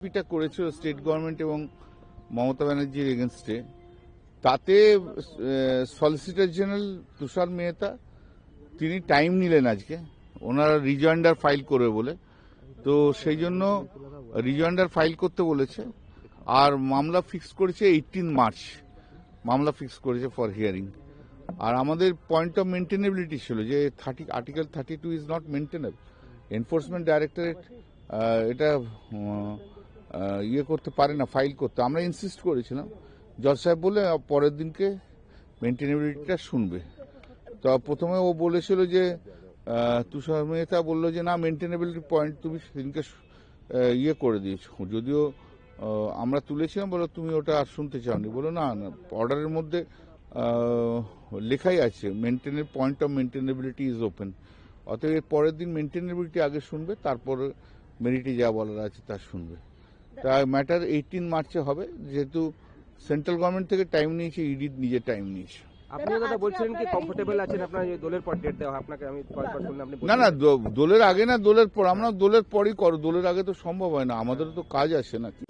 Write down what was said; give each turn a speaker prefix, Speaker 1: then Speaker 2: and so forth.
Speaker 1: পিটা করেছিল state government এবং মমতা ব্যানার্জির এগেনস্টে, তাতে সলিসিটর জেনারেল তুষার মেহতা তিনি টাইম নিলেন আজকে, ওনারা রিজয়েন্ডার ফাইল করবে বলে। তো সেই জন্য রিজয়েন্ডার ফাইল করতে বলেছে, আর মামলা ফিক্স করেছে 18 মার্চ মামলা ফিক্স করেছে ফর হিয়ারিং। আর আমাদের পয়েন্ট অফ মেনটেনেবিলিটি ছিল যে article 32 is not maintainable. Enforcement directorate এটা ইয়ে করতে পারে না, ফাইল করতে। আমরা ইনসিস্ট করেছিলাম, জজ সাহেব বলে পরের দিনকে মেনটেনেবিলিটিটা শুনবে। তো প্রথমে ও বলেছিল যে তুষার মেহতা বললো যে না, মেনটেনেবিলিটি পয়েন্ট তুমি সেদিনকে ইয়ে করে দিয়েছো, যদিও আমরা তুলেছিলাম, বলো তুমি ওটা আর শুনতে চাওনি। বলো না, অর্ডারের মধ্যে লেখাই আছে point of maintainability is open. অতএব পরের দিন মেনটেনেবিলিটি আগে শুনবে, তারপর মেরিটে যা বলার আছে তা শুনবে। তা ম্যাটার 18 মার্চে হবে, যেহেতু সেন্ট্রাল গভর্নমেন্ট থেকে টাইম নিয়েছে, ইডি নিজে টাইম নিয়েছে।
Speaker 2: আপনি দাদা বলছিলেন কি কমফোর্টেবল আছেন আপনার দলের পর ডেট দেওয়া? আপনাকে আমি কয়েকবার শুনলাম আপনি
Speaker 1: না না, দোলের আগে না দোলের পর, আমরা দোলের পরই করো, দোলের আগে তো সম্ভব হয় না, আমাদেরও তো কাজ আসে নাকি।